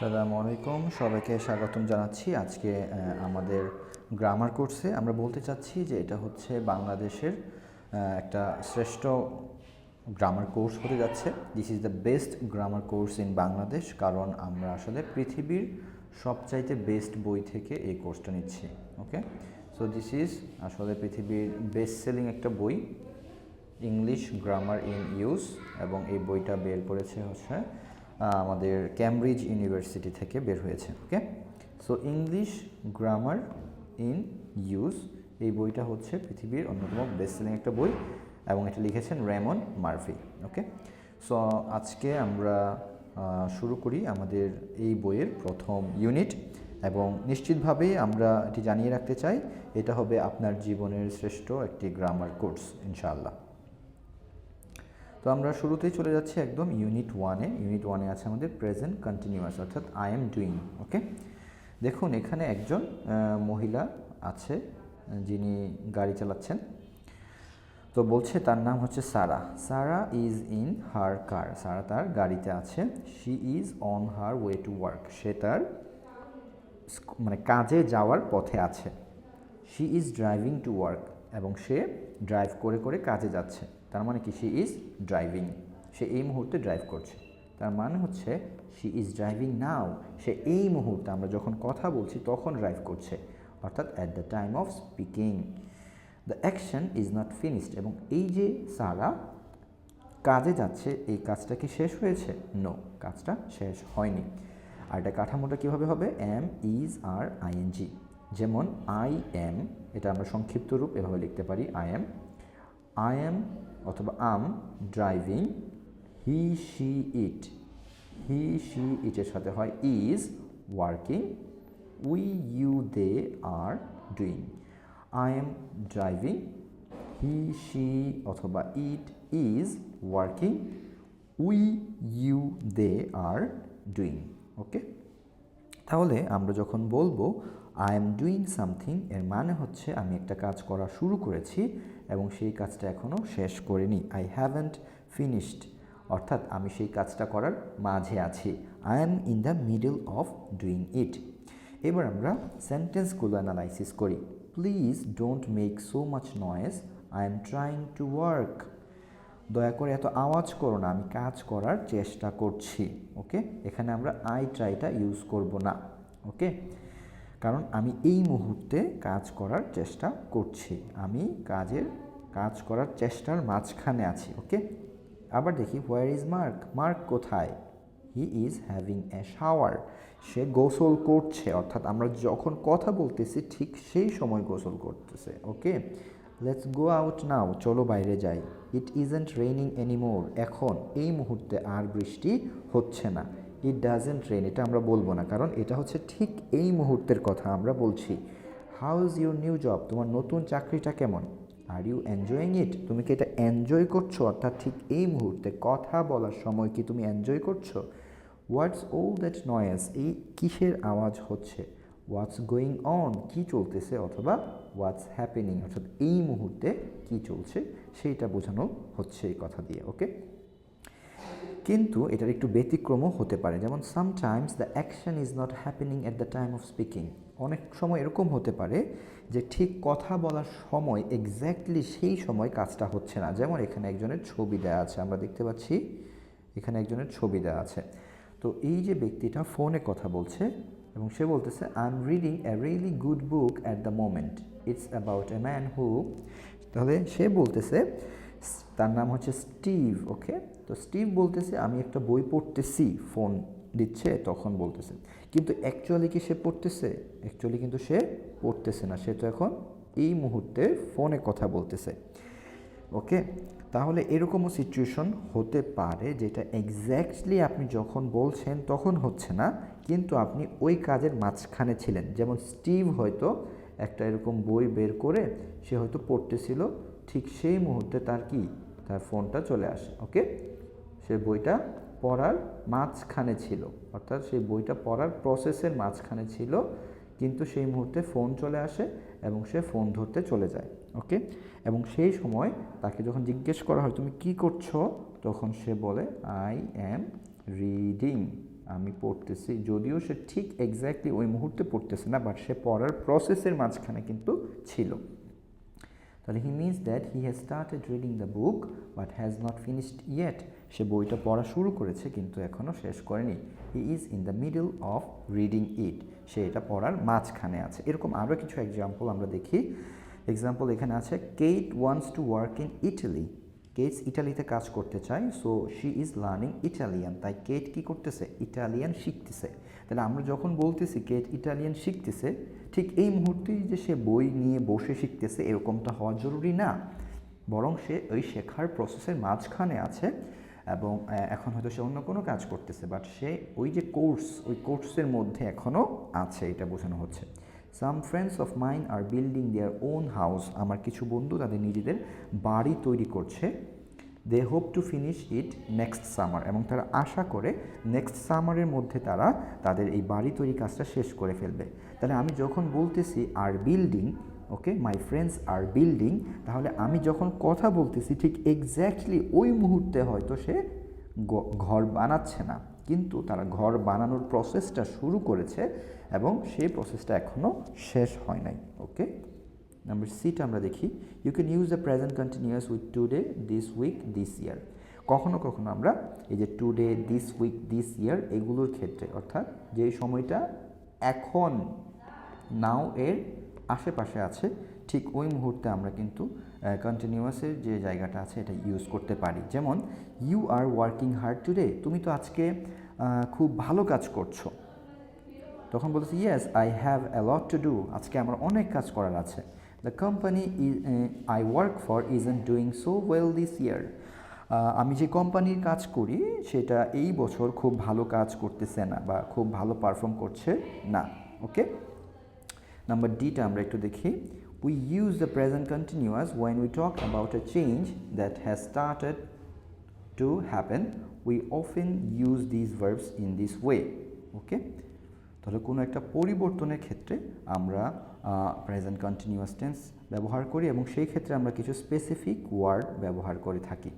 আসসালামু আলাইকুম, সবাইকে স্বাগতম জানাচ্ছি। আজকে আমাদের গ্রামার কোর্সে আমরা বলতে চাচ্ছি যে এটা হচ্ছে বাংলাদেশের একটা শ্রেষ্ঠ গ্রামার কোর্স হতে যাচ্ছে। This is the best grammar course in Bangladesh, কারণ আমরা আসলে পৃথিবীর সবচাইতে বেস্ট বই থেকে এই কোর্সটা নিচ্ছি। ওকে, সো দিস ইজ আসলে পৃথিবীর বেস্ট সেলিং একটা বই, ইংলিশ গ্রামার ইন ইউজ, এবং এই বইটা বের করেছে হচ্ছে আমাদের ক্যামব্রিজ ইউনিভার্সিটি থেকে বের হয়েছে। Okay, so English grammar in use এই বইটা হচ্ছে পৃথিবীর অন্যতম বেস্ট সেলিং একটা বই, এবং এটা লিখেছেন রেমন মার্ফি। ওকে, সো আজকে আমরা শুরু করি আমাদের এই বইয়ের প্রথম ইউনিট, এবং নিশ্চিতভাবেই আমরা এটি জানিয়ে রাখতে চাই এটা হবে আপনার জীবনের শ্রেষ্ঠ একটি গ্রামার কোর্স ইনশাআল্লাহ। তো আমরা শুরুতেই চলে যাচ্ছি একদম ইউনিট ওয়ানে আছে আমাদের প্রেজেন্ট কন্টিনিউয়াস, অর্থাৎ আই এম ডুইং। ওকে, দেখুন এখানে একজন মহিলা আছে যিনি গাড়ি চালাচ্ছেন। তো বলছে তার নাম হচ্ছে সারা। সারা ইজ ইন হার কার, সারা তার গাড়িতে আছে। She is on her way to work, সে তার কাজে যাওয়ার পথে আছে। She is driving to work, এবং সে ড্রাইভ করে করে কাজে যাচ্ছে। তার মানে কি, শি ইজ ড্রাইভিং, সে এই মুহূর্তে ড্রাইভ করছে। তার মানে হচ্ছে শি ইজ ড্রাইভিং নাও, সে এই মুহূর্তে আমরা যখন কথা বলছি তখন ড্রাইভ করছে, অর্থাৎ at the time of speaking. The action is not finished, এবং এই যে সারা কাজে যাচ্ছে, এই কাজটা কি শেষ হয়েছে? নো, কাজটা শেষ হয়নি। আর এটা কাঠামোটা কীভাবে হবে? Am is are ING. যেমন আই এম, এটা আমরা সংক্ষিপ্ত রূপ এভাবে লিখতে পারি, আই এম অথবা am driving. He she it, he she ইটের সাথে হয় is working. We you they are doing. I am driving, he she অথবা it is working, we you they are doing. Okay, তাহলে আমরা যখন বলবো আই এম ডুইং সামথিং, এর মানে হচ্ছে আমি একটা কাজ করা শুরু করেছি এবং সেই কাজটা এখনও শেষ করিনি। আই হ্যাভেন্ট ফিনিশড, অর্থাৎ আমি সেই কাজটা করার মাঝে আছি। I am in the middle of doing it. এবার আমরা সেন্টেন্সগুলো অ্যানালাইসিস করি। Please don't make so much noise, I am trying to work. দয়া করে এত আওয়াজ করো না, আমি কাজ করার চেষ্টা করছি। ওকে, এখানে আমরা আই ট্রাইটা ইউজ করব না। ওকে, কারণ আমি এই মুহূর্তে কাজ করার চেষ্টা করছি, আমি কাজ করার চেষ্টার মাঝখানে আছি। ওকে, আবার দেখি হোয়ার ইজ মার্ক, মার্ক কোথায়? He is having a shower, সে গোসল করছে, অর্থাৎ আমরা যখন কথা বলতেছি ঠিক সেই সময় গোসল করতেছে। ওকে, লেটস গো আউট নাও, চলো বাইরে যাই। ইট ইজন্ট রেইনিং এনিমোর, এখন এই মুহূর্তে আর বৃষ্টি হচ্ছে না। ইট ডাজেন্ট রেইন, এটা আমরা বলবো না, কারণ এটা হচ্ছে ঠিক এই মুহূর্তের কথা আমরা বলছি। How is your new job, তোমার নতুন চাকরিটা কেমন? আর ইউ এনজয়িং ইট, তুমি কি এটা এনজয় করছো? অর্থাৎ ঠিক এই মুহূর্তে কথা বলার সময় কি তুমি এনজয় করছো? হোয়াটস অল দ্যাট নয়েজ, এই কিসের আওয়াজ হচ্ছে? হোয়াটস গোয়িং অন, কী চলতেছে, অথবা হোয়াটস হ্যাপেনিং, অর্থাৎ এই মুহূর্তে কী চলছে সেইটা বোঝানো হচ্ছে এই কথা দিয়ে। ওকে, কিন্তু এটার একটু ব্যতিক্রমও হতে পারে, যেমন sometimes the action is not happening at the time of speaking. অনেক সময় এরকম হতে পারে যে ঠিক কথা বলার সময় এক্স্যাক্টলি সেই সময় কাজটা হচ্ছে না। যেমন এখানে একজনের ছবি দেওয়া আছে, আমরা দেখতে পাচ্ছি এখানে একজনের ছবি দেওয়া আছে। তো এই যে ব্যক্তিটা ফোনে কথা বলছে এবং সে বলতেছে I am reading a really good book at the moment, it's about a man who, তাহলে সে বলতেছে, তার নাম হচ্ছে স্টিভ। ওকে, তো স্টিভ বলতেছে আমি একটা বই পড়তেছি, ফোন দিচ্ছে তখন বলতেছে, কিন্তু অ্যাকচুয়ালি কি সে পড়তেছে? অ্যাকচুয়ালি কিন্তু সে পড়তেছে না, সে তো এখন এই মুহূর্তে ফোনে কথা বলতেছে। ওকে, তাহলে এরকমও সিচুয়েশন হতে পারে যেটা এক্স্যাক্টলি আপনি যখন বলছেন তখন হচ্ছে না, কিন্তু আপনি ওই কাজের মাঝখানে ছিলেন। যেমন স্টিভ হয়তো একটা এরকম বই বের করে সে হয়তো পড়তেছিল, ঠিক সেই মুহূর্তে তার ফোনটা চলে আসে। ওকে, সে বইটা পড়ার মাঝখানে ছিল, অর্থাৎ সেই বইটা পড়ার প্রসেসের মাঝখানে ছিল, কিন্তু সেই মুহূর্তে ফোন চলে আসে এবং সে ফোন ধরতে চলে যায়। ওকে, এবং সেই সময় তাকে যখন জিজ্ঞেস করা হয় তুমি কি করছো, তখন সে বলে আই অ্যাম রিডিং, আমি পড়তেছি, যদিও সে ঠিক এক্স্যাক্টলি ওই মুহূর্তে পড়তেছে না, বাট সে পড়ার প্রসেসের মাঝখানে কিন্তু ছিল। তাহলে he means that he has started reading the book but has not finished yet. সে বইটা পড়া শুরু করেছে কিন্তু এখনও শেষ করেনি। He is in the middle of reading it. সে এটা পড়ার মাঝখানে আছে। এরকম আরও কিছু এক্সাম্পল আমরা দেখি। এক্সাম্পল এখানে আছে, Kate wants to work in Italy. Kate's ইটালিতে কাজ করতে চায়, so she is learning Italian. তাই কেট কী করতেছে? ইটালিয়ান শিখতেছে। তাহলে আমরা যখন বলতেছি কেট ইটালিয়ান শিখতেছে, ঠিক এই মুহূর্তেই যে সে বই নিয়ে বসে শিখতেছে এরকমটা হওয়া জরুরি না, বরং সে ওই শেখার প্রসেসের মাঝখানে আছে এবং এখন হয়তো সে অন্য কোনো কাজ করতেছে, বাট সে ওই যে কোর্স, ওই কোর্সের মধ্যে এখনও আছে, এটা বোঝানো হচ্ছে। Some friends of mine are building their own house. আমার কিছু বন্ধু তাদের নিজেদের বাড়ি তৈরি করছে। They hope to finish it next summer. এবং তারা আশা করে নেক্সট সামারের মধ্যে তারা তাদের এই বাড়ি তৈরি কাজটা শেষ করে ফেলবে। তাহলে আমি যখন বলতেছি are building, okay, my friends are building, তাহলে আমি যখন কথা বলতেছি ঠিক এক্স্যাক্টলি ওই মুহূর্তে হয়তো সে ঘর বানাচ্ছে না, কিন্তু তারা ঘর বানানোর প্রসেসটা শুরু করেছে এবং সেই প্রসেসটা এখনও শেষ হয় নাই। ওকে, নাম্বার সিটা আমরা দেখি, you can use the present continuous with today, this week, this year. কখনো কখনো আমরা এই যে today, this week, this year এগুলোর ক্ষেত্রে, অর্থাৎ যে সময়টা এখন নাও এর আশেপাশে আছে, ঠিক ওই মুহূর্তে আমরা কিন্তু কন্টিনিউয়াসের যে জায়গাটা আছে এটা ইউজ করতে পারি। যেমন you are working hard today, তুমি তো আজকে খুব ভালো কাজ করছো। তখন বলতেছি yes I have a lot to do, আজকে আমার অনেক কাজ করার আছে। The company I work for isn't doing so well this year, আমি যে কোম্পানির কাজ করি সেটা এই বছর খুব ভালো কাজ করতেছে না বা খুব ভালো পারফর্ম করছে না। ওকে, নাম্বার ডিটা আমরা একটু দেখি, we use the present continuous when we talk about a change that has started to happen, we often use this verbs in this way. Okay, তাহলে কোনো একটা পরিবর্তনের ক্ষেত্রে আমরা প্রেজেন্ট কন্টিনিউয়াস টেন্স ব্যবহার করি এবং সেই ক্ষেত্রে আমরা কিছু স্পেসিফিক ওয়ার্ড ব্যবহার করে থাকি।